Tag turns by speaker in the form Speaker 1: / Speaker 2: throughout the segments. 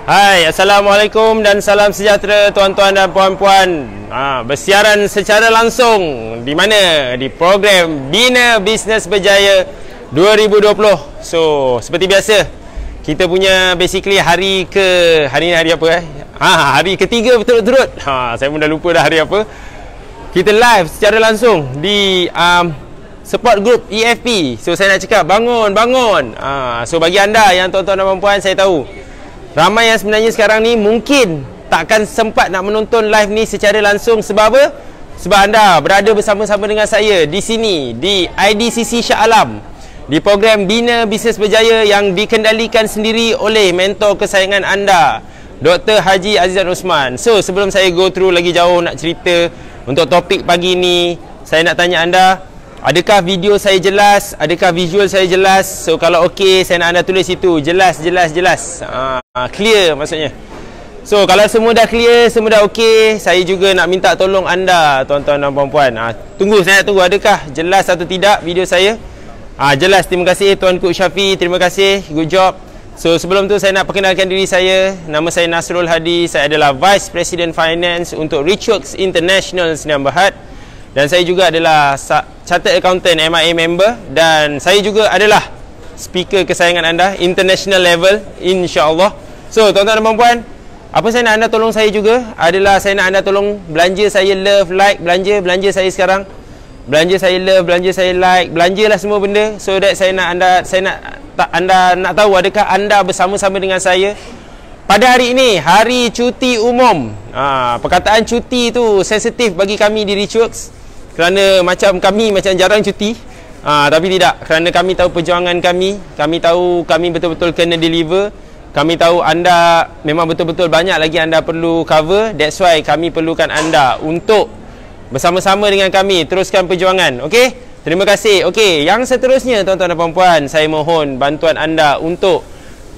Speaker 1: Hai, Assalamualaikum dan salam sejahtera tuan-tuan dan puan-puan. Bersiaran secara langsung di mana? Di program Bina Bisnes Berjaya 2020. So, seperti biasa, kita punya basically hari ni hari apa hari ketiga berturut-turut. Saya pun dah lupa dah hari apa. Kita live secara langsung di support group EFP. So, saya nak cakap bangun. So, bagi anda yang tuan-tuan dan puan-puan, saya tahu ramai yang sebenarnya sekarang ni mungkin takkan sempat nak menonton live ni secara langsung. Sebab apa? Sebab anda berada bersama-sama dengan saya di sini, di IDCC Shah Alam, di program Bina Bisnes Berjaya yang dikendalikan sendiri oleh mentor kesayangan anda, Dr. Haji Azizan Osman. So, sebelum saya go through lagi jauh nak cerita untuk topik pagi ni, saya nak tanya anda, adakah video saya jelas? Adakah visual saya jelas? So, kalau okey, saya nak anda tulis itu jelas. Clear maksudnya. So, kalau semua dah clear, semua dah okey, saya juga nak minta tolong anda, tuan-tuan dan puan-puan. Saya nak tunggu adakah jelas atau tidak video saya. Jelas, terima kasih Tuan Kuk Syafi, terima kasih, good job. So, sebelum tu saya nak perkenalkan diri saya. Nama saya Nasrul Hadi, saya adalah Vice President Finance untuk Richworks International Sdn Bhd. Dan saya juga adalah Chartered Accountant MIA member. Dan saya juga adalah speaker kesayangan anda, international level, insya-Allah. So, tuan-tuan dan puan-puan, apa saya nak anda tolong saya juga adalah saya nak anda tolong belanja saya love, like, belanja saya sekarang. Belanja saya love, belanja saya like, belanjalah semua benda. So that anda nak tahu adakah anda bersama-sama dengan saya pada hari ini, hari cuti umum. Perkataan cuti tu sensitif bagi kami di Richworks kerana kami macam jarang cuti. Tapi tidak, kerana kami tahu perjuangan kami tahu kami betul-betul kena deliver. Kami tahu anda memang betul-betul banyak lagi anda perlu cover. That's why kami perlukan anda untuk bersama-sama dengan kami teruskan perjuangan. Okey? Terima kasih. Okey, yang seterusnya tuan-tuan dan puan-puan, saya mohon bantuan anda untuk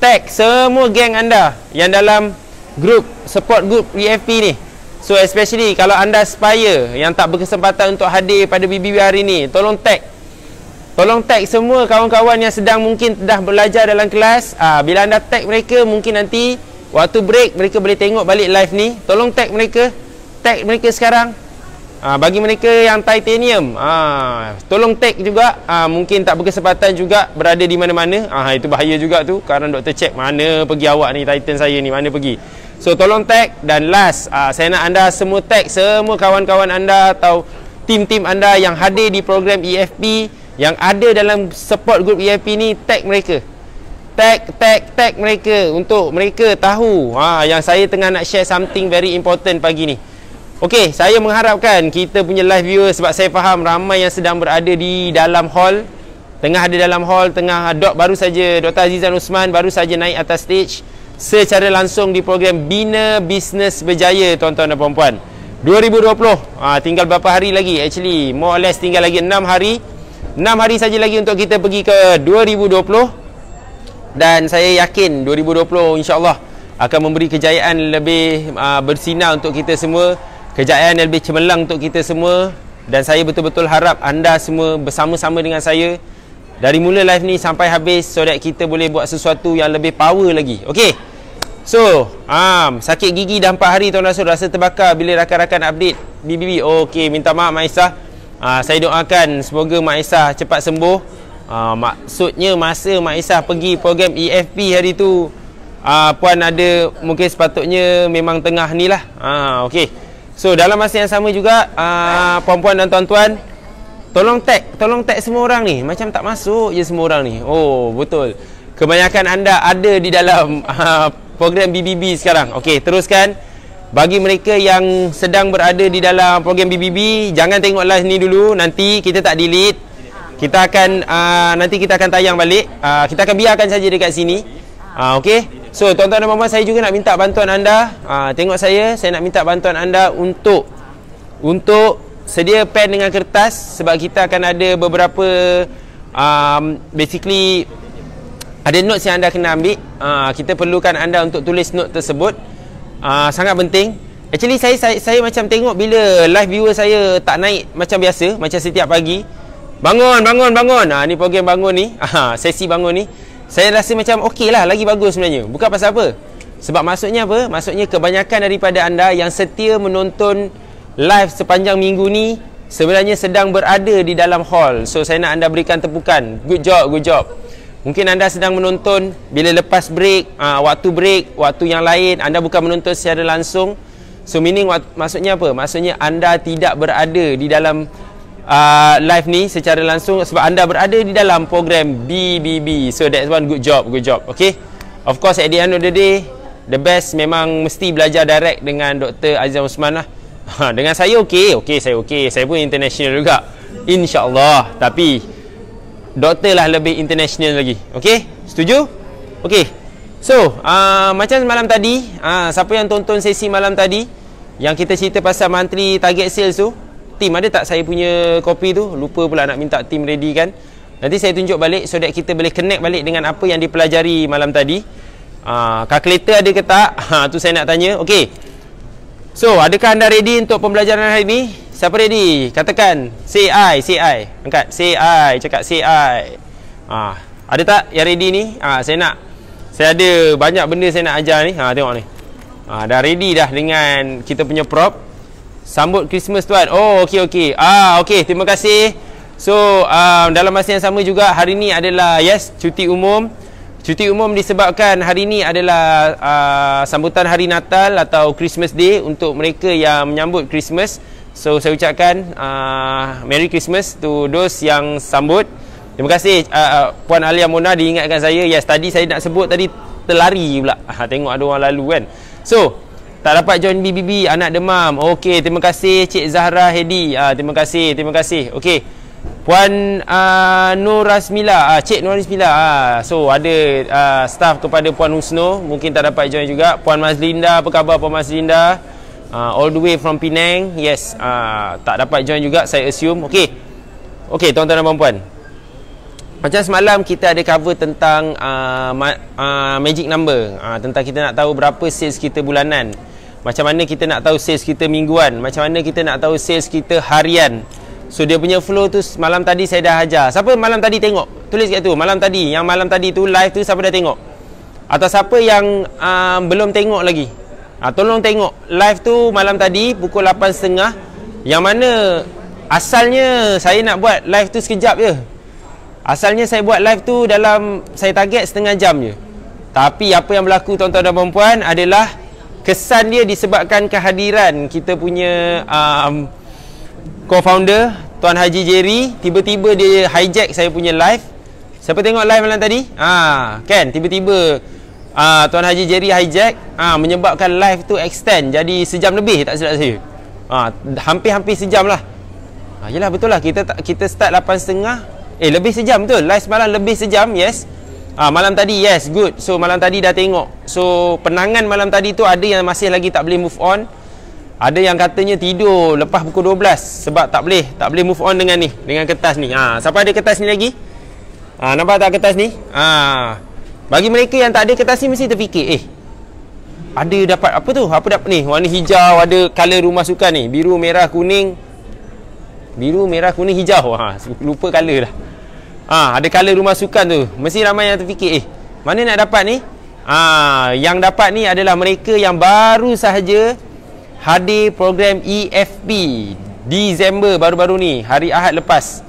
Speaker 1: tag semua geng anda yang dalam group support group EFP ni. So, especially kalau anda aspire yang tak berkesempatan untuk hadir pada BBB hari ni, tolong tag semua kawan-kawan yang sedang mungkin dah belajar dalam kelas. Bila anda tag mereka, mungkin nanti waktu break mereka boleh tengok balik live ni. Tolong tag mereka sekarang. Bagi mereka yang titanium, tolong tag juga. Mungkin tak berkesempatan juga berada di mana-mana. Itu bahaya juga tu, kerana doktor check mana pergi awak ni, titan saya ni mana pergi. So, tolong tag. Dan last, saya nak anda semua tag semua kawan-kawan anda atau tim-tim anda yang hadir di program EFP, yang ada dalam support group EFP ni. Tag mereka, tag mereka untuk mereka tahu yang saya tengah nak share something very important pagi ni. Okey, saya mengharapkan kita punya live viewer, sebab saya faham ramai yang sedang berada di dalam hall, baru saja Dr. Azizan Osman baru saja naik atas stage secara langsung di program Bina Bisnes Berjaya, tuan-tuan dan puan-puan, 2020. Tinggal berapa hari lagi? Actually, more or less tinggal lagi 6 hari. 6 hari saja lagi untuk kita pergi ke 2020. Dan saya yakin 2020 insya-Allah akan memberi kejayaan lebih bersinar untuk kita semua, kejayaan yang lebih cemerlang untuk kita semua. Dan saya betul-betul harap anda semua bersama-sama dengan saya dari mula live ni sampai habis, so that kita boleh buat sesuatu yang lebih power lagi. Okey. So, sakit gigi dah 4 hari tuan Rasul, rasa terbakar bila rakan-rakan update BBB. Okey, minta maaf Mak Isah. Saya doakan semoga Mak Isah cepat sembuh. Maksudnya masa Mak Isah pergi program EFP hari tu, puan ada mungkin sepatutnya memang tengah ni lah. Okey. So, dalam masa yang sama juga, puan-puan dan tuan-tuan, tolong tag semua orang ni. Macam tak masuk je semua orang ni. Oh, betul. Kebanyakan anda ada di dalam program BBB sekarang. Okey, teruskan. Bagi mereka yang sedang berada di dalam program BBB, jangan tengok live ni dulu. Nanti kita tak delete. Kita akan tayang balik. Kita akan biarkan saja dekat sini. Okey. So, tuan-tuan dan puan-puan, saya juga nak minta bantuan anda. Tengok saya nak minta bantuan anda untuk sedia pen dengan kertas, sebab kita akan ada beberapa basically ada notes yang anda kena ambil. Kita perlukan anda untuk tulis note tersebut. Sangat penting. Actually, saya macam tengok bila live viewer saya tak naik macam biasa, macam setiap pagi. Bangun. Ni program bangun ni. Sesi bangun ni. Saya rasa macam okey lah, lagi bagus sebenarnya. Bukan pasal apa. Sebab maksudnya apa? Maksudnya kebanyakan daripada anda yang setia menonton live sepanjang minggu ni sebenarnya sedang berada di dalam hall. So saya nak anda berikan tepukan. Good job, good job. Mungkin anda sedang menonton bila lepas break, waktu yang lain anda bukan menonton secara langsung. So meaning maksudnya apa? Maksudnya anda tidak berada di dalam live ni secara langsung sebab anda berada di dalam program BBB. So that's one good job, good job. Okay. Of course at the end of the day, the best memang mesti belajar direct dengan Dr. Azam Osman lah. Dengan saya okey, saya okey. Saya pun international juga, InsyaAllah. Tapi doktor lah lebih international lagi. Okey, setuju? Okey. So, macam malam tadi, siapa yang tonton sesi malam tadi yang kita cerita pasal monthly target sales tu, team ada tak saya punya kopi tu? Lupa pula nak minta team ready kan. Nanti saya tunjuk balik so that kita boleh connect balik dengan apa yang dipelajari malam tadi. Kalkulator ada ke tak? Tu saya nak tanya. Okey. So, adakah anda ready untuk pembelajaran hari ini? Siapa ready? Katakan. Say I. Angkat. Say I. Cakap say I. Ada tak yang ready ni? Saya ada banyak benda saya nak ajar ni. Tengok ni. Dah ready dah dengan kita punya prop. Sambut Christmas tuan. Oh, okey. Okey, terima kasih. So, dalam masa yang sama juga hari ni adalah cuti umum. Cuti umum disebabkan hari ini adalah sambutan hari Natal atau Christmas Day untuk mereka yang menyambut Christmas. So saya ucapkan Merry Christmas to those yang sambut. Terima kasih Puan Alia Mona diingatkan saya. Yes, tadi saya nak sebut tadi terlari pula. Tengok ada orang lalu kan. So tak dapat join BBB, anak demam. Okey, terima kasih Cik Zahra Hedi. Terima kasih. Okey. Puan Nur Rasmila, Cik Nur Rasmila. So ada staff kepada Puan Husno mungkin tak dapat join juga. Puan Mazlinda, apa khabar Puan Mazlinda? All the way from Penang. Yes, tak dapat join juga saya assume. Okey tuan-tuan dan puan-puan. Macam semalam kita ada cover tentang magic number. Tentang kita nak tahu berapa sales kita bulanan. Macam mana kita nak tahu sales kita mingguan. Macam mana kita nak tahu sales kita harian. So dia punya flow tu malam tadi saya dah ajar. Siapa malam tadi tengok? Tulis kat tu. Malam tadi tu live tu siapa dah tengok? Atau siapa yang belum tengok lagi? Tolong tengok live tu malam tadi pukul 8.30. Yang mana asalnya saya nak buat live tu sekejap je. Asalnya saya buat live tu dalam saya target setengah jam je. Tapi apa yang berlaku tuan-tuan dan puan-puan adalah kesan dia disebabkan kehadiran kita punya co-founder Tuan Haji Jerry. Tiba-tiba dia hijack saya punya live. Siapa tengok live malam tadi? Kan tiba-tiba Tuan Haji Jerry hijack, menyebabkan live tu extend jadi sejam lebih tak silap saya. Hampir-hampir sejam lah. Yelah betul lah, kita start 8.30. Lebih sejam betul. Live semalam lebih sejam. Yes. Malam tadi yes, good. So malam tadi dah tengok. So penangan malam tadi tu ada yang masih lagi tak boleh move on. Ada yang katanya tidur lepas pukul 12 sebab tak boleh move on dengan ni, dengan kertas ni. Siapa ada kertas ni lagi? Nampak tak kertas ni? Bagi mereka yang tak ada kertas ni mesti terfikir, ada dapat apa tu? Apa dapat ni? Warna hijau, ada color rumah sukan ni. Biru, merah, kuning, hijau. Lupa color dah. Ada color rumah sukan tu. Mesti ramai yang terfikir, mana nak dapat ni? Yang dapat ni adalah mereka yang baru sahaja hadir program EFP Disember baru-baru ni, hari Ahad lepas.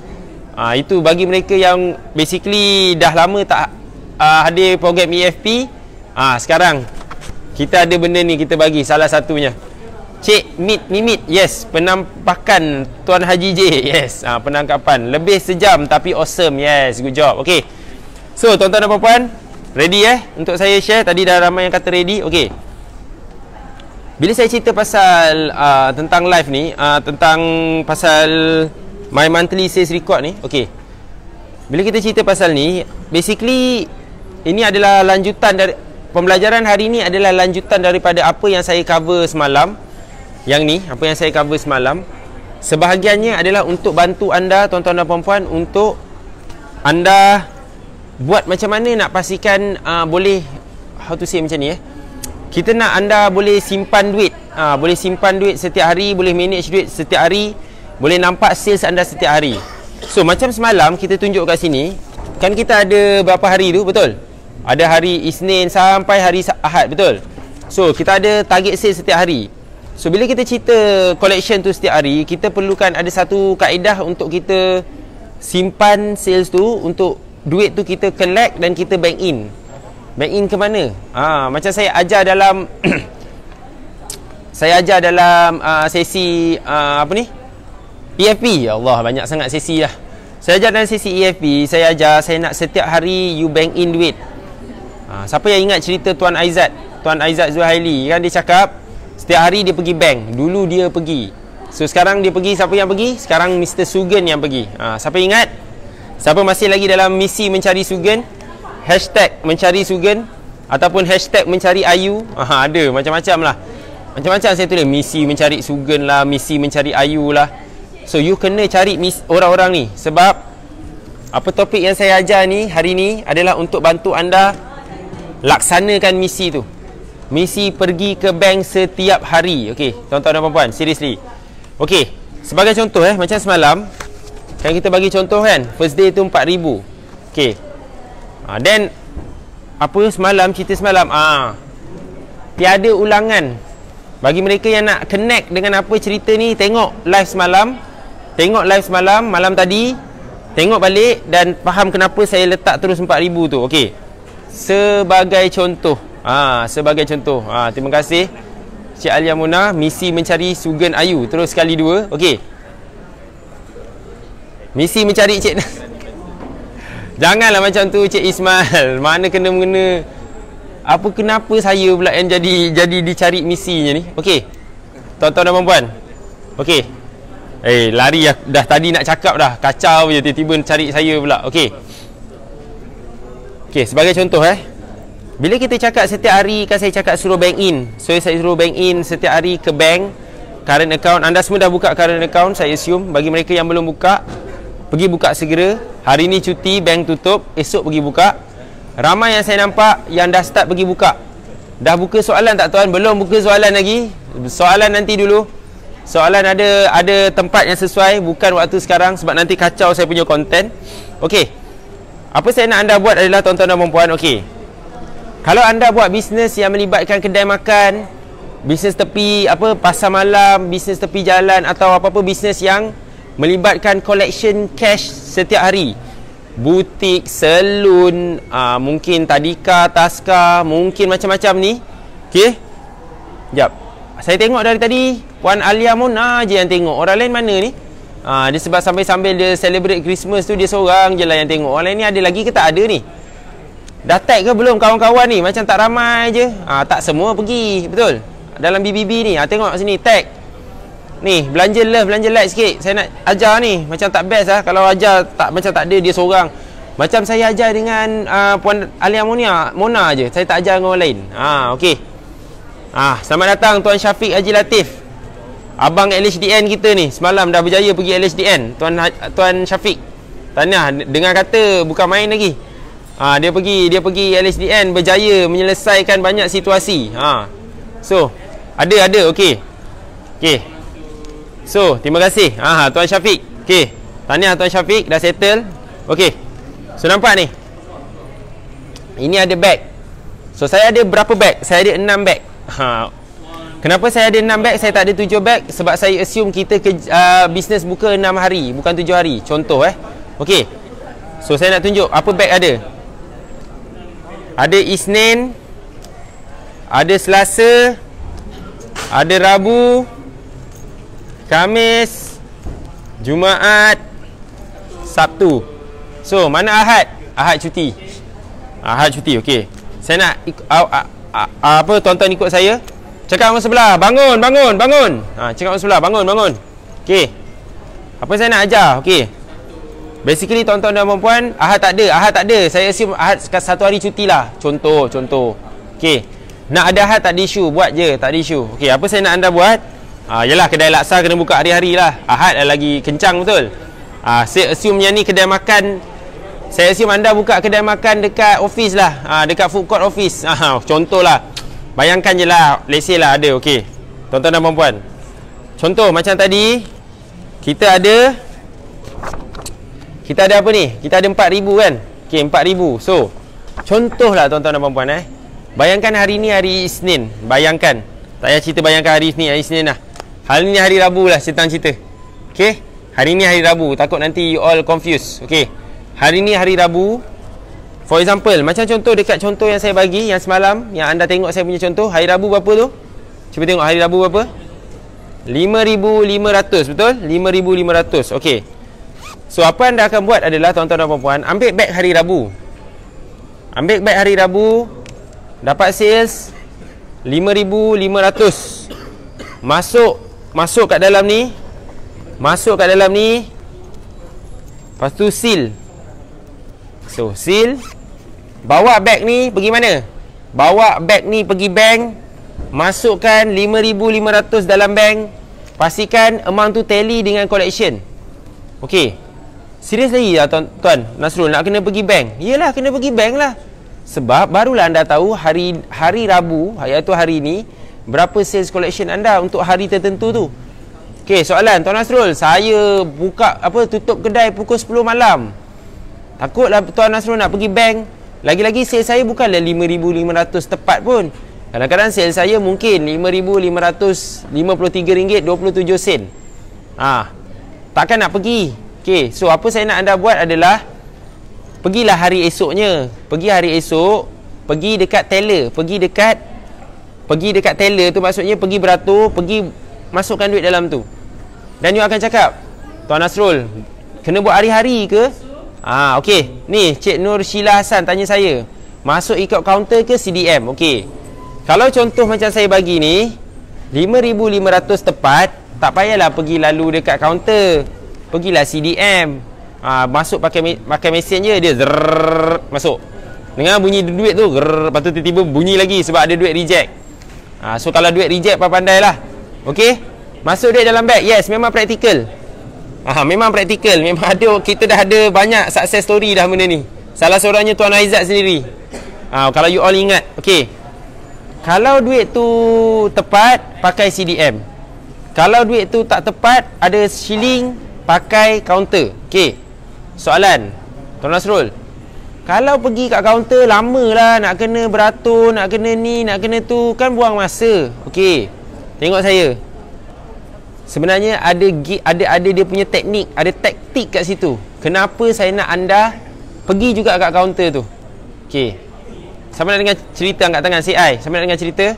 Speaker 1: Itu bagi mereka yang basically dah lama tak hadir program EFP. Sekarang kita ada benda ni kita bagi salah satunya. Cik Mimit, yes, penampakan Tuan Haji J. Yes, penangkapan lebih sejam tapi awesome. Yes, good job. Okay. So tuan-tuan dan puan-puan, ready untuk saya share? Tadi dah ramai yang kata ready. Okay. Bila saya cerita pasal tentang live ni, tentang pasal my monthly sales record ni, okey. Bila kita cerita pasal ni, basically ini adalah lanjutan dari pembelajaran hari ni, adalah lanjutan daripada apa yang saya cover semalam. Yang ni, apa yang saya cover semalam, sebahagiannya adalah untuk bantu anda tuan-tuan dan puan-puan untuk anda buat macam mana nak pastikan boleh, how to say macam ni kita nak anda boleh simpan duit. Boleh simpan duit setiap hari, boleh manage duit setiap hari, boleh nampak sales anda setiap hari. So macam semalam kita tunjuk kat sini, kan kita ada berapa hari tu, betul? Ada hari Isnin sampai hari Ahad, betul? So kita ada target sales setiap hari. So bila kita cerita collection tu setiap hari, kita perlukan ada satu kaedah untuk kita simpan sales tu, untuk duit tu kita collect dan kita bank in. Bank in ke mana? Macam saya ajar dalam saya ajar dalam sesi apa ni? EFP. Ya Allah, banyak sangat sesi dah. Saya ajar dalam sesi EFP, saya ajar saya nak setiap hari you bank in duit. Siapa yang ingat cerita Tuan Aizat Zuhaili kan, dia cakap setiap hari dia pergi bank. Dulu dia pergi. So sekarang dia pergi, siapa yang pergi? Sekarang Mr. Sugan yang pergi. Siapa ingat? Siapa masih lagi dalam misi mencari Sugan? Hashtag mencari Sugan ataupun hashtag mencari Ayu. Ada macam-macam lah. Macam-macam saya tulis, misi mencari Sugan lah, misi mencari Ayu lah. So you kena cari orang-orang ni. Sebab apa topik yang saya ajar ni hari ni adalah untuk bantu anda laksanakan misi tu. Misi pergi ke bank setiap hari. Okey, tuan-tuan dan puan-puan, seriously. Okey, sebagai contoh macam semalam kan kita bagi contoh kan, first day tu 4,000. Okey. Then apa semalam, cerita semalam tiada ulangan. Bagi mereka yang nak connect dengan apa cerita ni, tengok live semalam. Tengok live semalam, malam tadi. Tengok balik dan faham kenapa saya letak terus 4,000 tu. Okey. Sebagai contoh. Sebagai contoh. Terima kasih Cik Alia Mona, misi mencari Sugan Ayu. Terus sekali dua. Okey. Misi mencari Cik Janganlah macam tu Cik Ismail. Mana kena-mengena. Apa kenapa saya pula yang jadi dicari misinya ni? Okey. Tuan-tuan dan puan-puan. Okey. Lari dah tadi nak cakap dah. Kacau je tiba-tiba cari saya pula. Okey. Okey, sebagai contoh bila kita cakap setiap hari kan saya cakap suruh bank in. So saya suruh bank in setiap hari ke bank, current account. Anda semua dah buka current account saya assume. Bagi mereka yang belum buka, pergi buka segera. Hari ni cuti, bank tutup, esok pergi buka. Ramai yang saya nampak yang dah start pergi buka. Dah buka soalan tak tuan? Belum buka soalan lagi. Soalan nanti dulu. Soalan ada tempat yang sesuai, bukan waktu sekarang sebab nanti kacau saya punya konten. Okey. Apa saya nak anda buat adalah tuan-tuan dan puan-puan, okey. Kalau anda buat bisnes yang melibatkan kedai makan, bisnes tepi pasar malam, bisnes tepi jalan atau apa-apa bisnes yang melibatkan collection cash setiap hari, butik, salon, mungkin tadika, taska, mungkin macam-macam ni. Okey. Sekejap. Saya tengok dari tadi Puan Alia Mona je yang tengok. Orang lain mana ni? Dia sebab sambil dia celebrate Christmas tu dia seorang je lah yang tengok. Orang lain ni ada lagi ke tak ada ni? Dah tag ke belum kawan-kawan ni? Macam tak ramai je. Tak semua pergi. Betul? Dalam BBB ni. Tengok sini tag. Ni belanja love, belanja like sikit. Saya nak ajar ni. Macam tak best lah. Kalau ajar tak macam tak ada dia seorang. Macam saya ajar dengan Puan Alia Mona je. Saya tak ajar dengan orang lain. Okey. Selamat datang Tuan Syafiq Haji Latif. Abang LHDN kita ni. Semalam dah berjaya pergi LHDN. Tuan Syafiq. Tahniah. Dengar kata bukan main lagi. Dia pergi LHDN berjaya menyelesaikan banyak situasi. So, ada okey. Okey. So, terima kasih. Tuan Syafiq. Okey. Tahniah Tuan Syafiq dah settle. Okey. So, nampak ni. Ini ada bag. So, saya ada berapa bag? Saya ada 6 bag. Kenapa saya ada 6 bag? Saya tak ada 7 bag sebab saya assume kita bisnes buka 6 hari, bukan 7 hari. Contoh Okey. So, saya nak tunjuk apa bag ada. Ada Isnin, ada Selasa, ada Rabu, Khamis, Jumaat, Sabtu. So, mana Ahad? Ahad cuti. Ahad cuti, okey. Saya nak tuan-tuan ikut saya. Cakap orang sebelah, bangun. Cakap orang sebelah, bangun. Okey. Apa saya nak ajar? Okey. Basically tuan-tuan dan puan-puan, Ahad tak ada. Saya assume Ahad satu hari cuti lah. Contoh. Okey. Nak ada Ahad tak ada isu, buat je, tak ada isu. Okey, apa saya nak anda buat? Yalah kedai laksa kena buka hari-hari lah. Ahad dah lagi kencang betul. Saya assume yang ni kedai makan. Saya assume anda buka kedai makan dekat office lah. Dekat food court office. Contoh lah. Bayangkan je lah. Let's say lah ada. Okey. Tuan-tuan dan puan-puan. Contoh macam tadi. Kita ada apa ni? Kita ada 4,000 kan? Okey, 4,000. So, contohlah tuan-tuan dan puan-puan Bayangkan hari ni hari Isnin. Bayangkan. Tak payah cerita bayangkan hari Isnin lah. Hari ni hari Rabu lah cerita. Okay. Hari ni hari Rabu. Takut nanti you all confused. Okay. Hari ni hari Rabu. For example, macam contoh dekat contoh yang saya bagi yang semalam, yang anda tengok saya punya contoh, hari Rabu berapa tu? Cuba tengok hari Rabu berapa? 5,500, betul? 5,500. Okey. So apa anda akan buat adalah tuan-tuan dan puan-puan, ambil back hari Rabu. Ambil back hari Rabu, dapat sales 5,500. Masuk kat dalam ni. Lepas tu seal. So seal. Bawa beg ni pergi mana? Bawa beg ni pergi bank. Masukkan 5,500 dalam bank. Pastikan amount tu tally dengan collection. Okey. Serius lagi lah tuan Nasrul nak kena pergi bank? Yelah, kena pergi bank lah. Sebab barulah anda tahu hari Rabu, iaitu hari ni, berapa sales collection anda untuk hari tertentu tu. Okey, soalan Tuan Nasrul, saya tutup kedai pukul 10 malam. Takutlah Tuan Nasrul nak pergi bank. Lagi-lagi sales saya bukanlah 5,500 tepat pun. Kadang-kadang sales saya mungkin RM5,553.27. Takkan nak pergi. Okey, so apa saya nak anda buat adalah pergilah hari esoknya. Pergi hari esok, pergi dekat teller, pergi dekat teller tu maksudnya pergi beratur, pergi masukkan duit dalam tu. Dan you akan cakap, Tuan Nasrul, kena buat hari-hari ke? Okey. Ni Cik Nur Sheila Hassan tanya saya, masuk ikut kaunter ke CDM? Okey. Kalau contoh macam saya bagi ni 5,500 tepat, tak payahlah pergi lalu dekat kaunter. Pergilah CDM. Masuk pakai mesin je, dia zrrr, masuk. Dengar bunyi duit tu, lepas tu tiba-tiba bunyi lagi sebab ada duit reject. So kalau duit reject pandai-pandailah. Okey. Masuk duit dalam beg. Yes, memang praktikal. Memang praktikal. Memang ada, kita dah ada banyak success story dah benda ni. Salah seorangnya Tuan Aizat sendiri. Kalau you all ingat. Okey. Kalau duit tu tepat, pakai CDM. Kalau duit tu tak tepat, ada shilling, pakai counter. Okey. Soalan Tuan Nasrul, kalau pergi kat kaunter lamalah, nak kena beratur, nak kena ni, nak kena tu, kan buang masa. Okey. Tengok saya. Sebenarnya ada dia punya teknik, ada taktik kat situ. Kenapa saya nak anda pergi juga kat kaunter tu? Okey. Siapa nak dengar cerita angkat tangan? Say I. Siapa nak dengar cerita?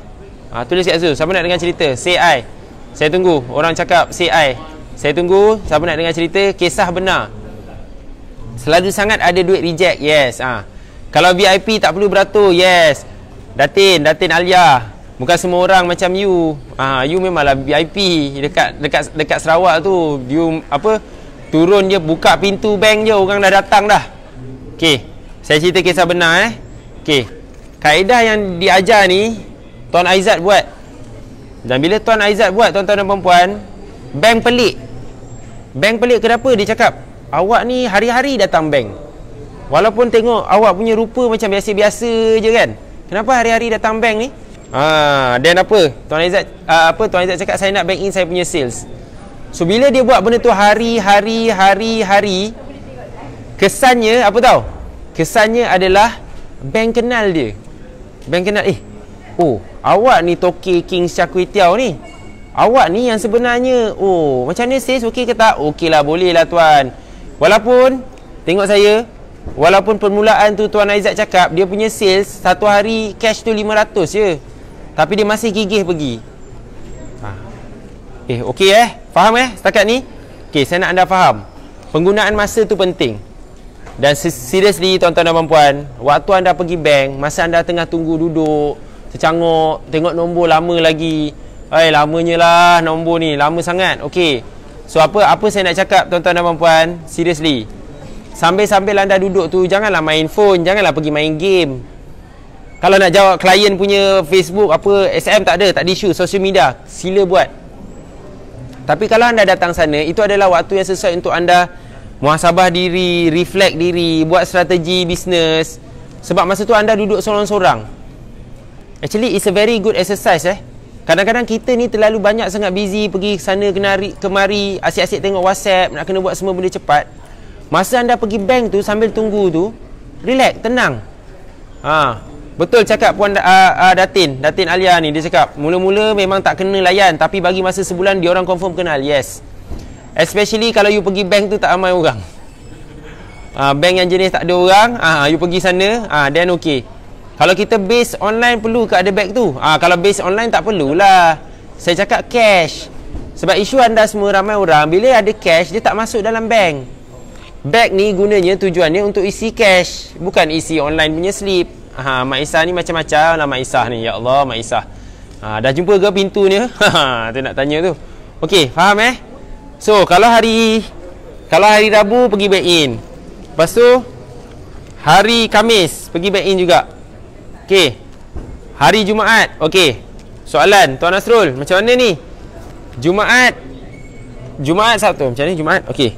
Speaker 1: Tulis kat situ. Siapa nak dengar cerita? Say I. Saya tunggu. Orang cakap say I. Saya tunggu. Siapa nak dengar cerita? Kisah benar. Selalu sangat ada duit reject. Yes. Kalau VIP tak perlu beratur. Yes. Datin Alia. Bukan semua orang macam you. You memanglah VIP dekat Sarawak tu. You turun je, buka pintu bank je, orang dah datang dah. Okey. Saya cerita kisah benar Okey. Kaedah yang diajar ni Tuan Aizat buat. Dan bila Tuan Aizat buat, tuan-tuan dan puan-puan, bank pelik. Bank pelik kenapa? Dia cakap, awak ni hari-hari datang bank. Walaupun tengok awak punya rupa macam biasa-biasa je kan. Kenapa hari-hari datang bank ni? Dan apa? Tuan Aizat cakap, saya nak bank in saya punya sales. So bila dia buat benda tu hari-hari, kesannya apa tahu? Kesannya adalah bank kenal dia. Bank kenal, awak ni Toke King Char Kway Teow ni. Awak ni yang sebenarnya, macam ni sales okey ke tak? Okey lah, boleh lah tuan. Walaupun, tengok saya, walaupun permulaan tu Tuan Aizat cakap dia punya sales satu hari cash tu 500 je, tapi dia masih gigih pergi. Okey faham setakat ni? Okey, saya nak anda faham, penggunaan masa tu penting. Dan seriously tuan-tuan dan puan, waktu anda pergi bank, masa anda tengah tunggu duduk tercanguk, tengok nombor lama lagi. Lamanya lah nombor ni, lama sangat. Okey. So apa saya nak cakap tuan-tuan dan puan, seriously, sambil anda duduk tu, janganlah main phone, janganlah pergi main game. Kalau nak jawab klien punya Facebook SM tak ada isu, social media sila buat. Tapi kalau anda datang sana, itu adalah waktu yang sesuai untuk anda muhasabah diri, reflect diri, buat strategi bisnes. Sebab masa tu anda duduk sorang-sorang. Actually it's a very good exercise. Kadang-kadang kita ni terlalu banyak sangat busy, pergi sana kemari, asyik-asyik tengok WhatsApp, nak kena buat semua benda cepat. Masa anda pergi bank tu, sambil tunggu tu, relax, tenang. Betul cakap Puan Datin Alia ni. Dia cakap mula-mula memang tak kena layan, tapi bagi masa sebulan dia orang confirm kenal. Yes, especially kalau you pergi bank tu tak ramai orang. Bank yang jenis tak ada orang, you pergi sana, then okay. Kalau kita base online, perlu ke ada bag tu? Kalau base online tak perlulah. Saya cakap cash. Sebab isu anda semua, ramai orang bila ada cash dia tak masuk dalam bank. Bag ni gunanya, tujuannya untuk isi cash, bukan isi online punya slip. Mak Isah ni macam-macam lah Mak Isah ni. Ya Allah, Mak Isah. Dah jumpa ke pintunya? Tu nak tanya tu. Okey, faham So, kalau hari Rabu pergi back in. Lepas tu hari Khamis pergi back in juga. Okey. Hari Jumaat. Okey. Soalan Tuan Nasrul, macam mana ni? Jumaat Sabtu. Macam ni Jumaat? Okey.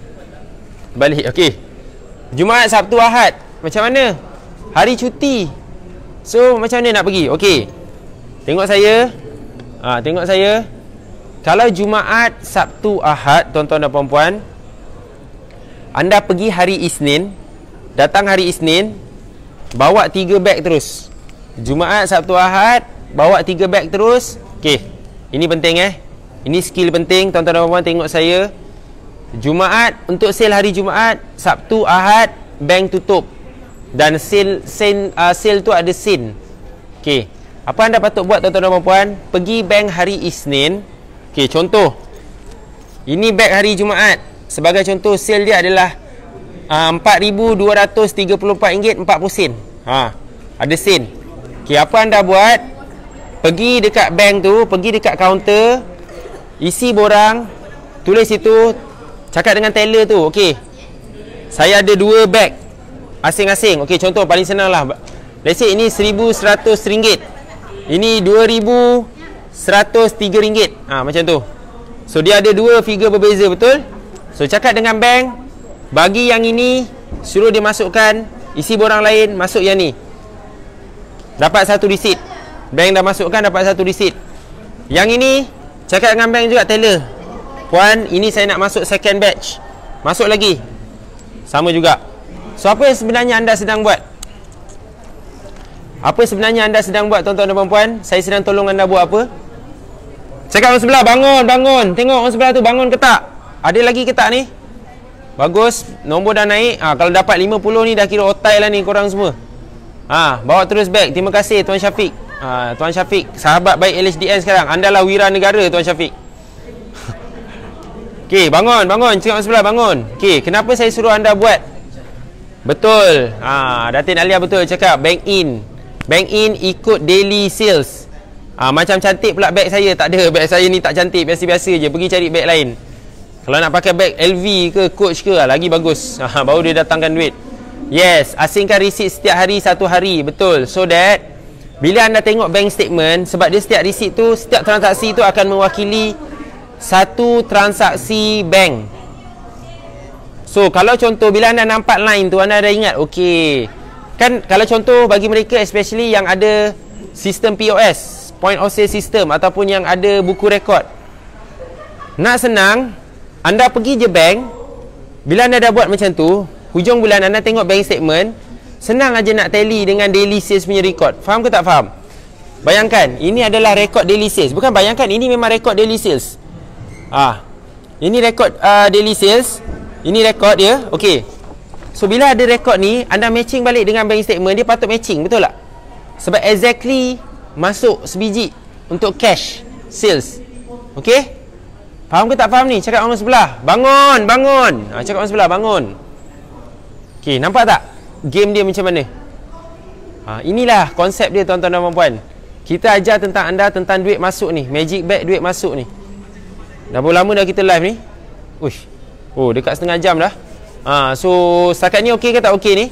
Speaker 1: Balik. Okey. Jumaat, Sabtu, Ahad. Macam mana? Hari cuti. So macam mana nak pergi? Okey. Tengok saya. Tengok saya. Kalau Jumaat, Sabtu, Ahad, tuan-tuan dan puan-puan, anda pergi hari Isnin, datang hari Isnin, bawa 3 beg terus. Jumaat, Sabtu, Ahad, bawa 3 beg terus. Okey. Ini penting Ini skill penting, tuan-tuan dan puan-puan, tengok saya. Jumaat, untuk sale hari Jumaat, Sabtu, Ahad, bank tutup. Dan sale tu ada sin. Okey. Apa anda patut buat, tuan-tuan dan puan-puan? Pergi bank hari Isnin. Okey, contoh. Ini beg hari Jumaat. Sebagai contoh, sale dia adalah RM4,234.40. Ada sin. Okey, apa anda buat? Pergi dekat bank tu, pergi dekat kaunter, isi borang, tulis situ, cakap dengan teller tu, okey, saya ada 2 beg asing-asing. Okey, contoh paling senang lah. Let's say ini RM1,100, ini RM2,103. Macam tu. So dia ada 2 figure berbeza, betul? So cakap dengan bank, bagi yang ini, suruh dia masukkan, isi borang lain, masuk yang ni. Dapat 1 receipt. Bank dah masukkan, dapat 1 receipt. Yang ini, cakap dengan bank juga, teller, puan, ini saya nak masuk second batch. Masuk lagi. Sama juga. So apa yang sebenarnya anda sedang buat? Apa sebenarnya anda sedang buat, tuan-tuan dan puan-puan? Saya sedang tolong anda buat apa? Cakap orang sebelah, bangun. Tengok orang sebelah tu, bangun ke tak? Ada lagi ke tak ni? Bagus, nombor dah naik. Kalau dapat 50 ni dah kira otai lah ni korang semua. Bawa terus back. Terima kasih Tuan Syafiq. Tuan Syafiq, sahabat baik LHDN sekarang. Anda lah wira negara, Tuan Syafiq. Okey, bangun. Cakap orang sebelah, bangun. Okey, kenapa saya suruh anda buat? Betul. Datin Alia betul cakap. Bank in ikut daily sales. Macam cantik pula beg saya. Tak ada, beg saya ni tak cantik, biasa-biasa je. Pergi cari beg lain. Kalau nak pakai beg LV ke Coach ke, lagi bagus. Baru dia datangkan duit. Yes, asingkan receipt setiap hari 1 hari. Betul. So that bila anda tengok bank statement, sebab dia setiap receipt tu, setiap transaksi tu akan mewakili satu transaksi bank. So kalau contoh bila anda nampak line tu, anda dah ingat, okey. Kan kalau contoh bagi mereka especially yang ada sistem POS, point of sale system, ataupun yang ada buku rekod, nak senang, anda pergi je bank. Bila anda dah buat macam tu, hujung bulan anda tengok bank statement, senang aja nak tally dengan daily sales punya record. Faham ke tak faham? Bayangkan, ini adalah rekod daily sales. Bukan bayangkan, ini memang rekod daily sales. Ini rekod daily sales. Ini rekod dia. Okey. So bila ada rekod ni, anda matching balik dengan bank statement, dia patut matching, betul tak? Sebab exactly masuk sebiji untuk cash sales. Okey? Faham ke tak faham ni? Cakap orang sebelah, bangun. Cakap orang sebelah, bangun. Okey, nampak tak game dia macam mana? Inilah konsep dia, tuan-tuan dan puan-puan. Kita ajar tentang anda tentang duit masuk ni, magic bag duit masuk ni. Dah berapa lama dah kita live ni? Uish. Oh, dekat setengah jam dah. So setakat ni okey ke tak okey ni?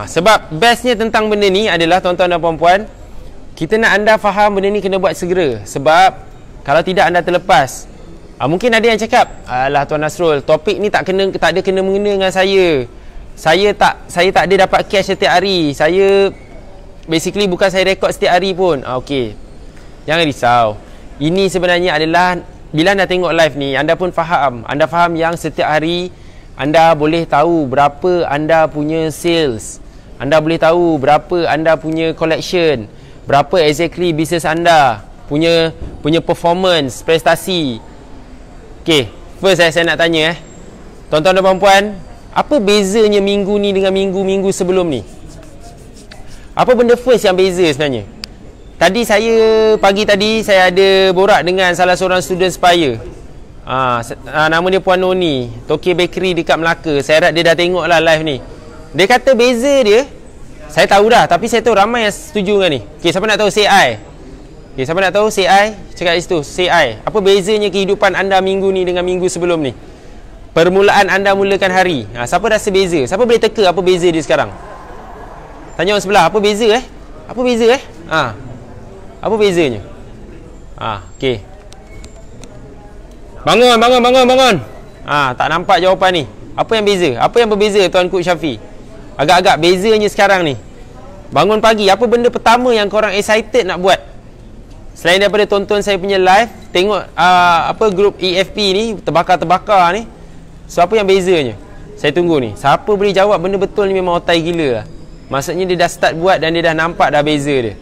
Speaker 1: Sebab bestnya tentang benda ni adalah, tuan-tuan dan puan-puan, kita nak anda faham benda ni kena buat segera. Sebab kalau tidak anda terlepas. Mungkin ada yang cakap, alah Tuan Nasrul, topik ni tak ada kena mengena dengan saya. Saya tak ada dapat cash setiap hari. Saya basically bukan saya rekod setiap hari pun. Okey. Jangan risau. Ini sebenarnya adalah, bila anda tengok live ni, anda pun faham. Anda faham yang setiap hari anda boleh tahu berapa anda punya sales. Anda boleh tahu berapa anda punya collection, berapa exactly bisnes anda punya performance, prestasi. Okay, first saya nak tanya tuan-tuan dan puan-puan, apa bezanya minggu ni dengan minggu-minggu sebelum ni? Apa benda first yang beza sebenarnya? Pagi tadi saya ada borak dengan salah seorang student Spire. Nama dia Puan Noni, Tokyo Bakery dekat Melaka. Saya harap dia dah tengok lah live ni. Dia kata beza dia, saya tahu dah, tapi saya tahu ramai yang setuju dengan ni. Okay, siapa nak tahu? Say I. Okay, siapa nak tahu? Say I. Cakap kat situ, say I. Apa bezanya kehidupan anda minggu ni dengan minggu sebelum ni? Permulaan anda mulakan hari. Siapa rasa beza? Siapa boleh teka apa beza dia sekarang? Tanya orang sebelah, apa beza Apa beza apa bezanya? Okey. Bangun. Tak nampak jawapan ni. Apa yang beza? Apa yang berbeza Tuan Kut Syafi? Agak-agak bezanya sekarang ni. Bangun pagi, apa benda pertama yang korang excited nak buat? Selain daripada tonton saya punya live, tengok grup EFP ni terbakar-terbakar ni. So apa yang bezanya? Saya tunggu ni. Siapa boleh jawab benda betul ni memang otai gila lah. Maksudnya dia dah start buat dan dia dah nampak dah beza dia.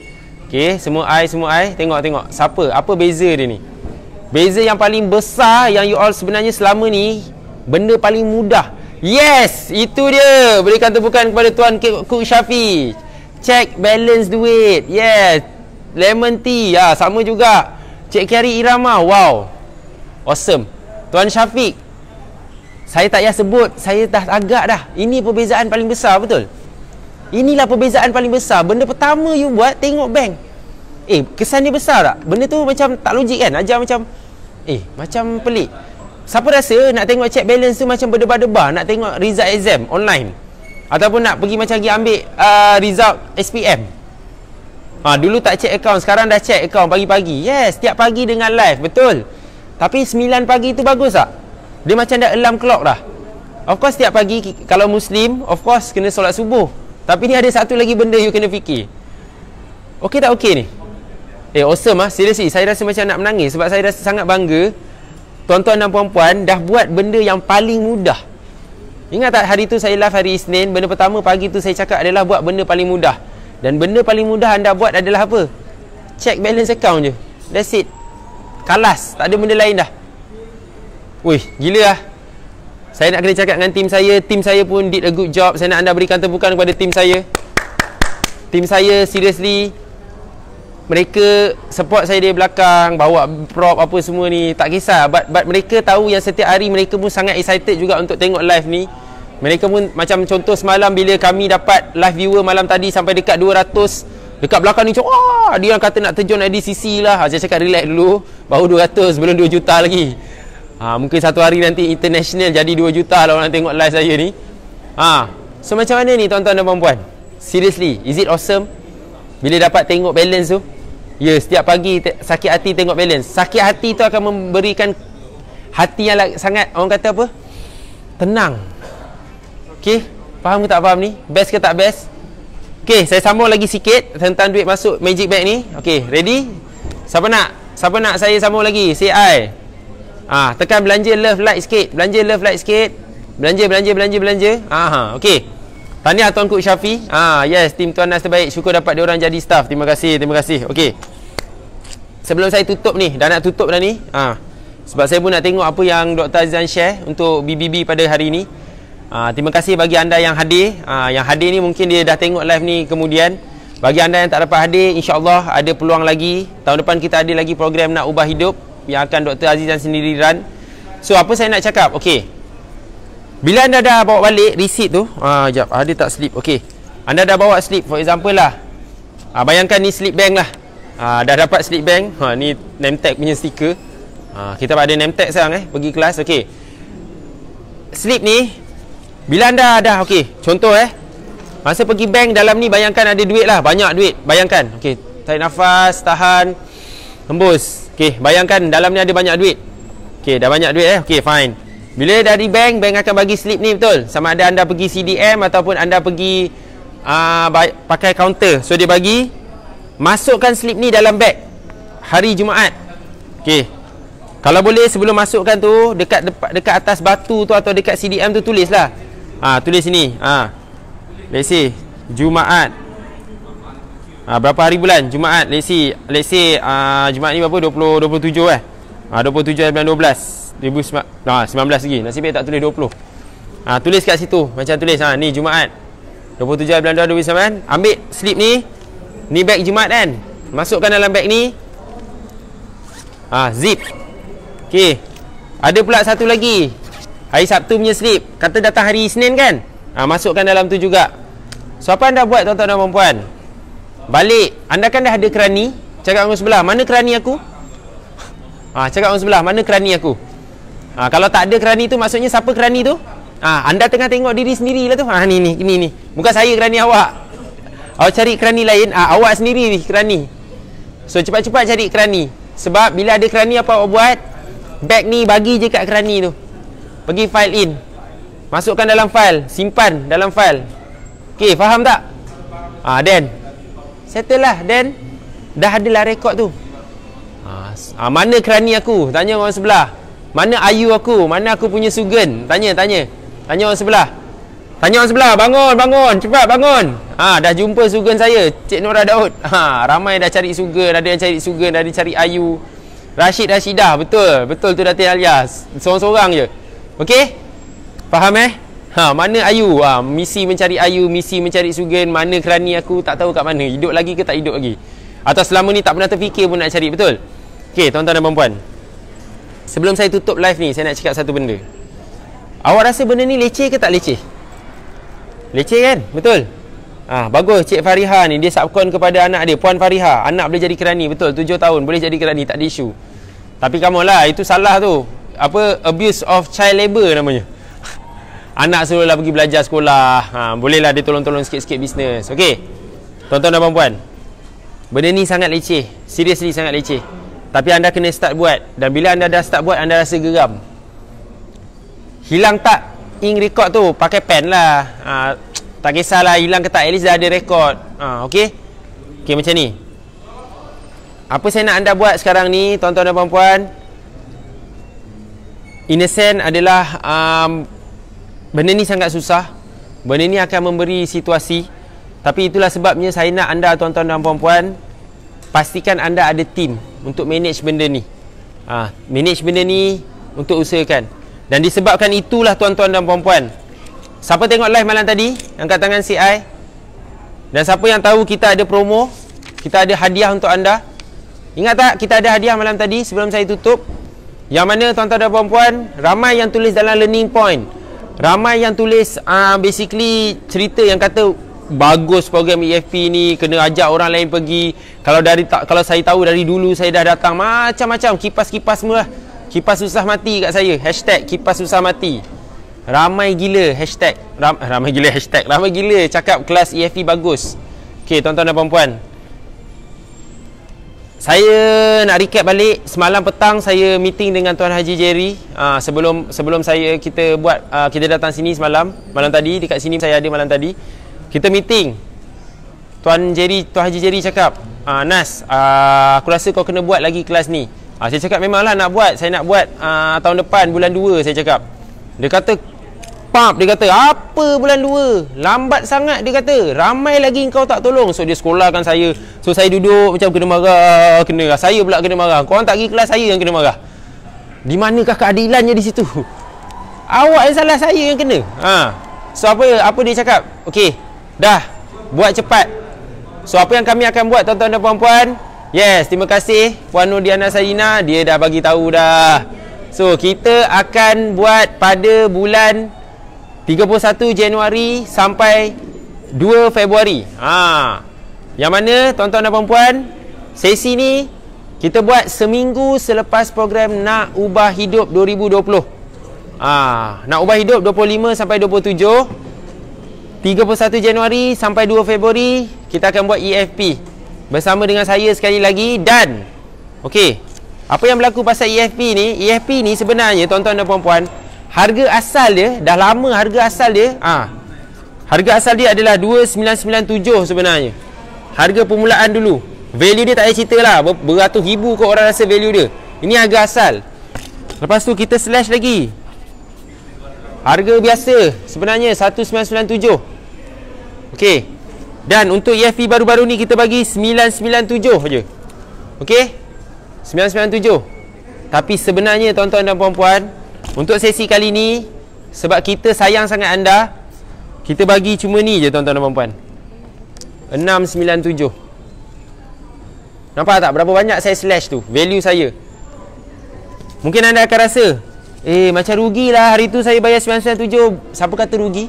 Speaker 1: Okey, semua I. Tengok. Siapa? Apa beza dia ni? Beza yang paling besar yang you all sebenarnya selama ni, benda paling mudah. Yes, itu dia. Berikan tepukan kepada Tuan Kut Syafi. Check balance duit. Yes. Lemon tea. Sama juga. Cik Kyari Irama. Wow. Awesome. Tuan Syafiq, saya tak payah sebut. Saya dah agak dah. Ini perbezaan paling besar, betul? Inilah perbezaan paling besar. Benda pertama you buat, tengok bank. Kesan dia besar tak? Benda tu macam tak logik kan? Ajar macam macam pelik. Siapa rasa nak tengok check balance tu macam berdebar-debar, nak tengok result exam online, ataupun nak pergi macam pergi ambil result SPM? Dulu tak check account, sekarang dah check account pagi-pagi. Yes, setiap pagi dengan live, betul. Tapi 9 pagi tu bagus tak? Dia macam dah alarm clock dah. Of course setiap pagi kalau Muslim, of course kena solat subuh. Tapi ni ada satu lagi benda you kena fikir. Okey tak okey ni? Awesome seriously, saya rasa macam nak menangis sebab saya rasa sangat bangga tuan-tuan dan puan-puan dah buat benda yang paling mudah. Ingat tak hari tu saya live hari Isnin, benda pertama pagi tu saya cakap adalah buat benda paling mudah. Dan benda paling mudah anda buat adalah apa? Check balance account je. That's it. Kalas, tak ada benda lain dah. Wih, gila lah. Saya nak kena cakap dengan tim saya. Tim saya pun did a good job. Saya nak anda berikan tepukan kepada tim saya. Tim saya seriously, mereka support saya dari belakang, bawa prop apa semua ni, tak kisah. But mereka tahu yang setiap hari mereka pun sangat excited juga untuk tengok live ni. Mereka pun macam contoh semalam bila kami dapat live viewer malam tadi sampai dekat 200. Dekat belakang ni macam dia yang kata nak terjun ADCC lah. Saya cakap relax dulu, baru 200 belum 2 juta lagi. Mungkin satu hari nanti international jadi 2 juta lah orang tengok live saya ni. So macam mana ni tuan-tuan dan puan-puan? Seriously, is it awesome? Bila dapat tengok balance tu, setiap pagi sakit hati tengok balance. Sakit hati tu akan memberikan hati yang sangat, orang kata apa, tenang. Okay, faham ke tak faham ni? Best ke tak best? Okay, saya sambung lagi sikit tentang duit masuk magic bag ni. Okay, ready? Siapa nak saya sambung lagi? Say I. Tekan belanja love like sikit. Belanja love like sikit. Belanja. Okay. Tahniah Tuan Kut Syafi. Yes, tim Tuan Nas terbaik. Syukur dapat diorang jadi staff. Terima kasih. Okay. Sebelum saya tutup ni, dah nak tutup dah ni. Sebab saya pun nak tengok apa yang Dr. Azizan share untuk BBB pada hari ni. Terima kasih bagi anda yang hadir. Yang hadir ni mungkin dia dah tengok live ni kemudian. Bagi anda yang tak dapat hadir, insya-Allah ada peluang lagi. Tahun depan kita ada lagi program Nak Ubah Hidup yang akan Dr. Azizan sendiri run. So apa saya nak cakap? Okey. Bila anda dah bawa balik receipt tu, jap, ada tak slip? Okey. Anda dah bawa slip, for example lah. Bayangkan ni slip bank lah. Dah dapat slip bank. Ni name tag punya stiker. Kita ada name tag sekarang pergi kelas. Okey. Slip ni bila anda dah okey, contoh masa pergi bank dalam ni bayangkan ada duit lah, banyak duit. Bayangkan. Okey, tarik nafas, tahan, hembus. Okey, bayangkan dalam ni ada banyak duit. Okey, dah banyak duit Okey, fine. Bila dari bank akan bagi slip ni, betul? Sama ada anda pergi CDM ataupun anda pergi pakai kaunter. So dia bagi, masukkan slip ni dalam beg hari Jumaat. Okey. Kalau boleh sebelum masukkan tu dekat atas batu tu atau dekat CDM tu tulislah. Tulis sini. Let's see. Jumaat. Berapa hari bulan? Jumaat. Let's say Jumaat ni berapa? 27 27 bulan 12 19 lagi. Nasib baik tak tulis 20. Tulis kat situ. Macam tulis ni Jumaat 27 bulan 12 2019. Ambil slip ni. Ni beg Jumaat kan. Masukkan dalam beg ni. Zip. Okey. Ada pula satu lagi. Hari Sabtu punya slip. Kata datang hari Isnin kan. Masukkan dalam tu juga. So apa anda buat tuan-tuan dan puan-puan? Balik. Anda kan dah ada kerani. Cakap orang sebelah, mana kerani aku? Cakap orang sebelah, mana kerani aku? Kalau tak ada kerani tu, maksudnya siapa kerani tu? Anda tengah tengok diri sendiri lah tu. Ni. Bukan saya kerani awak. Awak cari kerani lain. Awak sendiri ni kerani. So cepat-cepat cari kerani. Sebab bila ada kerani apa awak buat? Bag ni bagi je kat kerani tu. Pergi file in. Masukkan dalam file. Simpan dalam file. Okey, faham tak? Dan settle lah. Dan dah adalah rekod tu. Mana kerani aku? Tanya orang sebelah. Mana ayu aku? Mana aku punya sugen? Tanya orang sebelah. Tanya orang sebelah. Bangun. Cepat bangun. Dah jumpa sugen saya, Cik Nora Daud. Ramai dah cari sugen. Ada yang cari sugen, ada yang cari ayu. Rashidah. Betul tu Datin Alias. Seorang-seorang je. Okey? Faham mana ayu? Misi mencari ayu, misi mencari sugen. Mana kerani aku? Tak tahu kat mana. Hidup lagi ke tak hidup lagi? Atau selama ni tak pernah terfikir pun nak cari. Betul? Okey, tuan-tuan dan puan-puan. Sebelum saya tutup live ni, saya nak cakap satu benda. Awak rasa benda ni leceh ke tak leceh? Leceh kan? Betul? Bagus Cik Fariha ni, dia subkon kepada anak dia, Puan Fariha. Anak boleh jadi kerani. Betul, 7 tahun boleh jadi kerani, tak ada isu. Tapi kamu lah, itu salah tu. Abuse of child labour namanya. Anak suruh lah pergi belajar sekolah. Bolehlah dia tolong-tolong sikit-sikit bisnes. Okey, tuan-tuan dan puan-puan, benda ni sangat leceh. Seriously sangat leceh. Tapi anda kena start buat. Dan bila anda dah start buat, anda rasa geram. Hilang tak ink record tu? Pakai pen lah. Tak kisahlah hilang ke tak, at least dah ada record. Okey? Okey, macam ni. Apa saya nak anda buat sekarang ni, tuan-tuan dan puan-puan, in a sense adalah benda ni sangat susah. Benda ni akan memberi situasi. Tapi itulah sebabnya saya nak anda, tuan-tuan dan puan-puan, pastikan anda ada team untuk manage benda ni. Manage benda ni untuk usahakan. Dan disebabkan itulah, tuan-tuan dan puan-puan, siapa tengok live malam tadi, angkat tangan CI. Dan siapa yang tahu kita ada promo, kita ada hadiah untuk anda. Ingat tak kita ada hadiah malam tadi sebelum saya tutup? Yang mana, tuan-tuan dan puan-puan, ramai yang tulis dalam learning point. Ramai yang tulis basically cerita yang kata bagus program EFP ni, kena ajak orang lain pergi. Kalau saya tahu dari dulu, saya dah datang. Macam-macam kipas-kipas semua. Kipas susah mati kat saya. Hashtag kipas susah mati. Ramai gila hashtag. Ramai gila hashtag. Ramai gila cakap kelas EFP bagus. Okey, tuan-tuan dan puan-puan, saya nak recap balik. Semalam petang saya meeting dengan Tuan Haji Jerry. Sebelum kita datang sini malam tadi, dekat sini saya ada malam tadi. Kita meeting. Tuan Haji Jerry cakap, Nas, aku rasa kau kena buat lagi kelas ni. Saya cakap memanglah nak buat. Saya nak buat tahun depan bulan 2, saya cakap. Dia kata, dia kata, apa bulan 2? Lambat sangat, dia kata. Ramai lagi kau tak tolong. So dia sekolahkan saya. So saya duduk macam kena marah. Saya pula kena marah. Korang tak pergi kelas, saya yang kena marah. Di manakah keadilannya di situ? Awak yang salah, saya yang kena. So apa dia cakap? Okey, dah, buat cepat. So apa yang kami akan buat, tuan-tuan dan puan-puan? Yes, terima kasih Puan Nurdiana Sarina, dia dah bagi tahu dah. So kita akan buat pada bulan 31 Januari sampai 2 Februari. Yang mana, tuan-tuan dan puan-puan, sesi ni kita buat seminggu selepas program Nak Ubah Hidup 2020. Nak Ubah Hidup 25 sampai 27. 31 Januari sampai 2 Februari kita akan buat EFP bersama dengan saya sekali lagi. Dan okey, apa yang berlaku pasal EFP ni? EFP ni sebenarnya, tuan-tuan dan puan-puan, harga asal dia dah lama. Harga asal dia harga asal dia adalah 2997 sebenarnya. Harga permulaan dulu. Value dia tak payah cerita lah, beratus ribu kot orang rasa value dia. Ini harga asal. Lepas tu kita slash lagi. Harga biasa sebenarnya 1997. Okey, Dan untuk EFP baru-baru ni kita bagi 997 je. Okey? 997. Tapi sebenarnya tuan-tuan dan puan-puan, untuk sesi kali ni, sebab kita sayang sangat anda, kita bagi cuma ni je tuan-tuan dan puan-puan. 697. Nampak tak berapa banyak saya slash tu value saya? Mungkin anda akan rasa, macam rugilah hari tu saya bayar 997. Siapa kata rugi?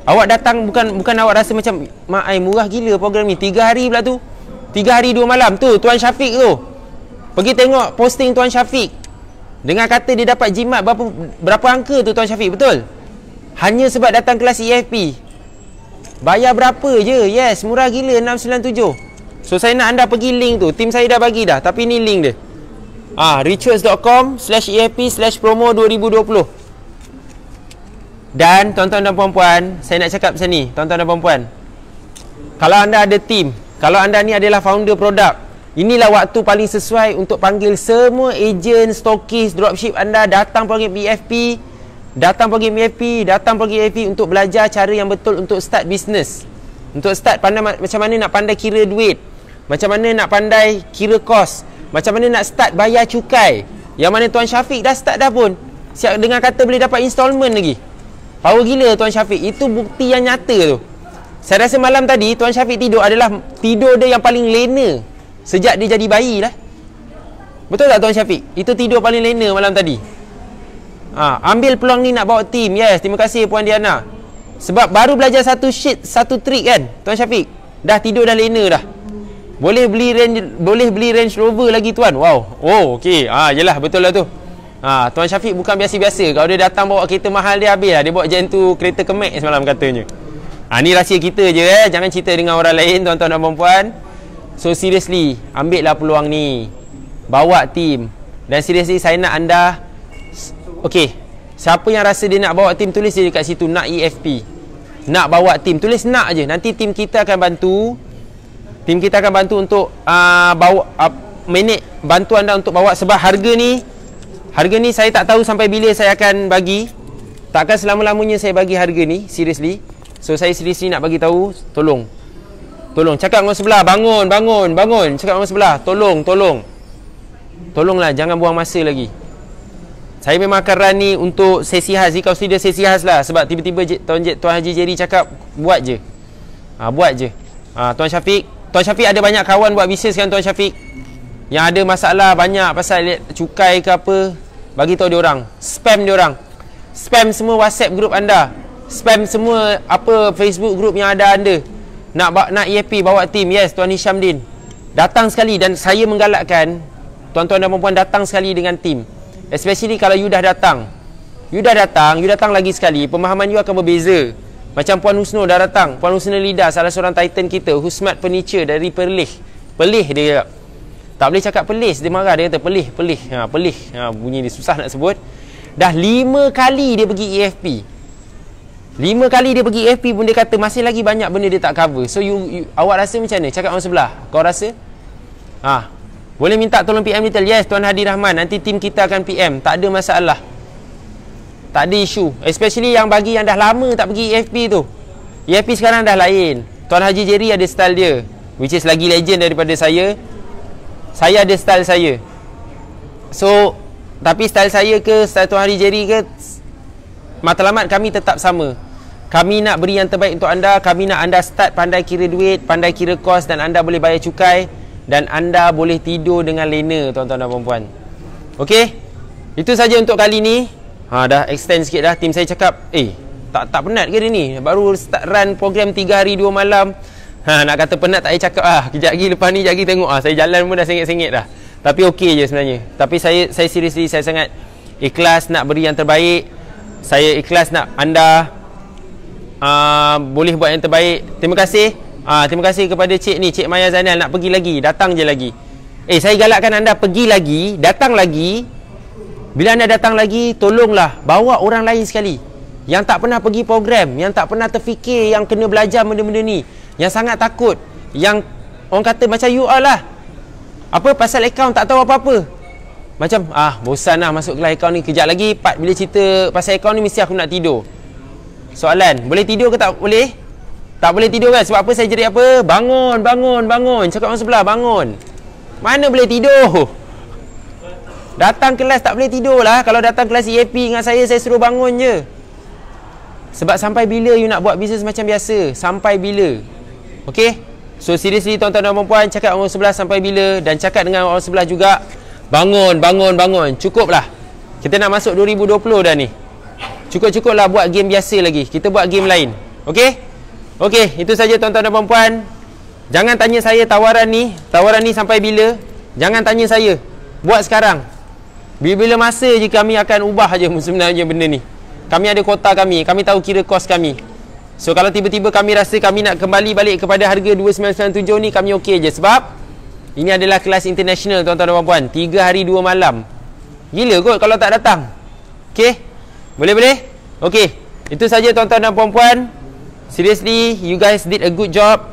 Speaker 1: Awak datang bukan awak rasa macam mak ai murah gila program ni. 3 hari pula tu. 3 hari 2 malam tu Tuan Syafiq tu. Pergi tengok posting Tuan Syafiq. Dengan kata dia dapat jimat berapa angka tu Tuan Syafiq, betul? Hanya sebab datang kelas EFP. Bayar berapa je? Yes, murah gila 697. So saya nak anda pergi link tu. Tim saya dah bagi dah, tapi ni link dia. richwords.com/EFP/promo 2020. Dan tuan-tuan dan puan-puan, saya nak cakap macam ni, tuan-tuan dan puan-puan. Kalau anda ada tim, kalau anda ni adalah founder produk, inilah waktu paling sesuai untuk panggil semua ejen, stokis, dropship anda datang program EFP, datang program EFP untuk belajar cara yang betul untuk start business. Untuk start pandai macam mana nak pandai kira duit, macam mana nak pandai kira kos, macam mana nak start bayar cukai. Yang mana Tuan Syafiq dah start dah pun. Siap dengan kata boleh dapat installment lagi. Power gila Tuan Syafiq. Itu bukti yang nyata tu. Saya rasa malam tadi Tuan Syafiq tidur adalah tidur dia yang paling lena sejak dia jadi bayi lah. Betul tak Tuan Syafiq? Itu tidur paling lena malam tadi. Ambil peluang ni nak bawa tim. Yes, terima kasih Puan Diana. Sebab baru belajar satu trik kan Tuan Syafiq. Dah tidur dah lena dah. Boleh beli Range Rover lagi tuan. Wow. Oh, okey. Yelah, betul lah tu. Tuan Syafiq bukan biasa-biasa. Kalau dia datang bawa kereta mahal dia habis lah. Dia bawa Gen 2 kereta kemek semalam katanya. Ni rahsia kita je Jangan cerita dengan orang lain tuan-tuan dan puan-puan. So seriously, ambil lah peluang ni. Bawa tim. Dan seriously saya nak anda, okey, siapa yang rasa dia nak bawa tim, tulis je dekat situ nak EFP. Nak bawa tim, tulis nak je. Nanti tim kita akan bantu. Tim kita akan bantu untuk bawa manage, bantu anda untuk bawa. Sebab harga ni saya tak tahu sampai bila saya akan bagi. Takkan selama-lamanya saya bagi harga ni, seriously. So saya seriously nak bagi tahu, tolong cakap dengan sebelah, bangun. Cakap dengan sebelah, tolonglah, jangan buang masa lagi. Saya memang akan run ni untuk sesi khas. Jika dia sesi khas lah. Sebab tiba-tiba Tuan Haji Jerry cakap buat je. Tuan Syafiq ada banyak kawan buat bisnes kan Tuan Syafiq, yang ada masalah banyak pasal cukai ke apa. Bagi tahu diorang, spam diorang, spam semua WhatsApp group anda, spam semua apa Facebook group yang ada anda. Nak EFP bawa tim. Yes, Tuan Hisham Din datang sekali. Dan saya menggalakkan tuan-tuan dan puan-puan datang sekali dengan tim. Especially kalau you dah datang lagi sekali, pemahaman you akan berbeza. Macam Puan Husno dah datang, Puan Husno Lida, salah seorang titan kita, Husmat Furniture dari Perlis dia. Tak boleh cakap Perlis, dia marah, dia kata Perlis. Bunyi dia susah nak sebut. Dah 5 kali dia pergi EFP. 5 kali dia pergi EFP pun dia kata masih lagi banyak benda dia tak cover. So awak rasa macam mana? Cakap orang sebelah. Kau rasa? Boleh minta tolong PM detail. Yes, Tuan Hadi Rahman, nanti tim kita akan PM. Tak ada masalah. Tak ada isu. Especially yang bagi yang dah lama tak pergi EFP tu. EFP sekarang dah lain. Tuan Haji Jerry ada style dia, which is lagi legend daripada saya. Saya ada style saya. So, tapi style saya ke style Tuan Haji Jerry ke, matlamat kami tetap sama. Kami nak beri yang terbaik untuk anda. Kami nak anda start pandai kira duit, pandai kira kos, dan anda boleh bayar cukai, dan anda boleh tidur dengan lena tuan-tuan dan puan-puan. Okey? Itu saja untuk kali ni. Dah extend sikit dah. Tim saya cakap, tak penat ke dia ni? Baru start run program 3 hari 2 malam. Nak kata penat tak payah cakap lah. Kejap lagi lepas ni, kejap lagi tengok. Saya jalan pun dah sengit-sengit dah. Tapi okey je sebenarnya. Tapi saya seriously, saya sangat ikhlas nak beri yang terbaik. Saya ikhlas nak anda boleh buat yang terbaik. Terima kasih. Terima kasih kepada Cik Maya Zainal. Nak pergi lagi, datang je lagi. Saya galakkan anda pergi lagi, datang lagi. Bila anda datang lagi, tolonglah bawa orang lain sekali yang tak pernah pergi program, yang tak pernah terfikir yang kena belajar benda-benda ni, yang sangat takut, yang orang kata macam you all lah, apa pasal akaun tak tahu apa-apa, macam bosan lah masuk kelas akaun ni. Kejap lagi bila cerita pasal akaun ni mesti aku nak tidur. Soalan, boleh tidur ke tak boleh? Tak boleh tidur kan? Sebab apa saya jerit apa? Bangun, bangun, bangun. Cakap orang sebelah, bangun. Mana boleh tidur? Datang kelas tak boleh tidur lah. Kalau datang kelas EAP dengan saya suruh bangun je. Sebab sampai bila you nak buat bisnes macam biasa? Sampai bila? Okay? So seriously tuan-tuan dan puan-puan, cakap orang sebelah sampai bila? Dan cakap dengan orang sebelah juga, bangun, bangun, bangun. Cukup lah. Kita nak masuk 2020 dah ni. Cukup-cukup lah buat game biasa lagi. Kita buat game lain. Okay? Okay, itu saja tuan-tuan dan puan-puan. Jangan tanya saya tawaran ni sampai bila. Jangan tanya saya. Buat sekarang. Bila-bila masa je kami akan ubah je sebenarnya benda ni. Kami ada kota kami tahu kira kos kami. So kalau tiba-tiba kami rasa kami nak kembali balik kepada harga 2997 ni, kami okey je. Sebab ini adalah kelas international tuan-tuan dan puan-puan. 3 hari 2 malam. Gila kot kalau tak datang. Okay? Boleh-boleh? Okay. Itu saja tuan-tuan dan puan-puan. Seriously, you guys did a good job.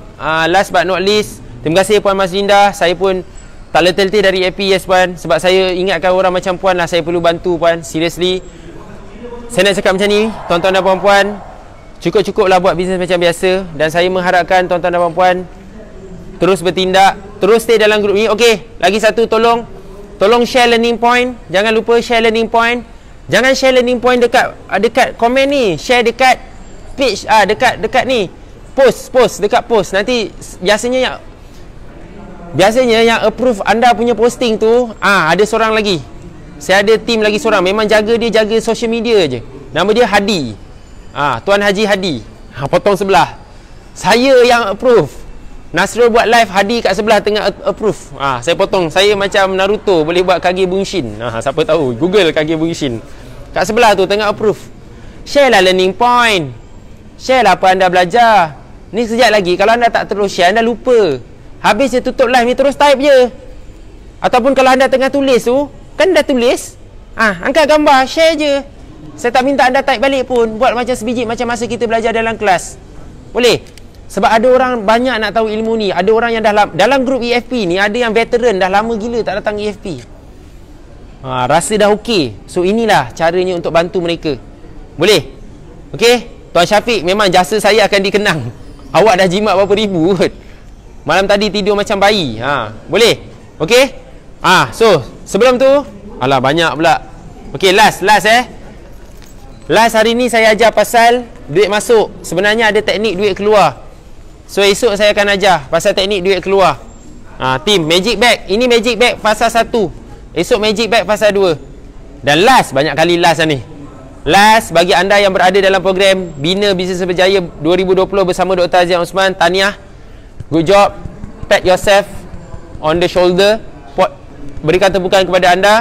Speaker 1: Last but not least, terima kasih Puan Mas Linda. Saya pun tak letih-letih dari AP, yes Puan. Sebab saya ingatkan orang macam Puan lah, saya perlu bantu Puan. Seriously, saya nak cakap macam ni, tuan-tuan dan puan-puan, cukup-cukup lah buat bisnes macam biasa. Dan saya mengharapkan tuan-tuan dan puan-puan terus bertindak, terus stay dalam grup ni. Okay, lagi satu, tolong share learning point. Jangan lupa share learning point. Jangan share learning point dekat komen ni. Share dekat page, dekat ni, post dekat post. Nanti biasanya yang approve anda punya posting tu, ada seorang lagi. Saya ada team lagi seorang, memang jaga social media je. Nama dia Hadi. Tuan Haji Hadi. Potong sebelah. Saya yang approve. Nasrul buat live, Hadi kat sebelah tengah approve. Saya potong. Saya macam Naruto, boleh buat Kage Bunshin. Siapa tahu, Google Kage Bunshin. Kat sebelah tu tengah approve. Share lah learning point. Share lah apa anda belajar. Ni sekejap lagi, kalau anda tak terus share, anda lupa. Habis je tutup live ni, terus type je. Ataupun kalau anda tengah tulis tu, kan dah tulis, angkat gambar, share je. Saya tak minta anda type balik pun. Buat macam sebiji, macam masa kita belajar dalam kelas. Boleh? Sebab ada orang banyak nak tahu ilmu ni. Ada orang yang dah dalam grup EFP ni, ada yang veteran, dah lama gila tak datang EFP. Rasa dah okey. So inilah caranya untuk bantu mereka. Boleh? Okey? Tuan Syafiq, memang jasa saya akan dikenang. Awak dah jimat berapa ribu kot. Malam tadi tidur macam bayi. Boleh? Okey? So sebelum tu, alah banyak pula. Okey, last Last hari ni saya ajar pasal duit masuk. Sebenarnya ada teknik duit keluar. So esok saya akan ajar pasal teknik duit keluar. Team Magic Bag. Ini Magic Bag fasa 1. Esok Magic Bag fasa 2. Dan last, banyak kali last ni. Last, bagi anda yang berada dalam program Bina Bisnes Berjaya 2020 bersama Dr. Aziz Osman, tahniah. Good job. Pat yourself on the shoulder. Berikan tepukan kepada anda.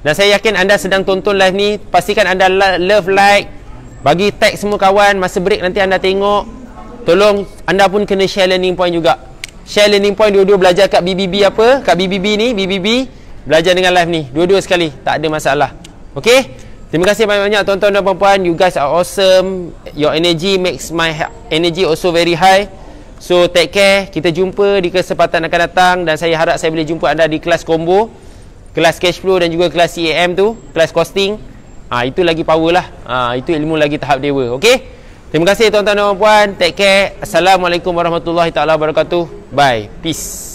Speaker 1: Dan saya yakin anda sedang tonton live ni. Pastikan anda love, like, bagi tag semua kawan. Masa break nanti anda tengok. Tolong anda pun kena share learning point juga. Share learning point, dua-dua belajar kat BBB apa? Kat BBB ni, BBB belajar dengan live ni, dua-dua sekali, tak ada masalah. Okay? Terima kasih banyak-banyak tuan-tuan dan puan-puan. You guys are awesome. Your energy makes my energy also very high. So take care. Kita jumpa di kesempatan akan datang. Dan saya harap saya boleh jumpa anda di kelas combo, kelas cash flow dan juga kelas CAM tu, kelas costing. Itu lagi power lah. Itu ilmu lagi tahap dewa. Okay? Terima kasih tuan-tuan dan puan-puan. Take care. Assalamualaikum warahmatullahi taala wabarakatuh. Bye. Peace.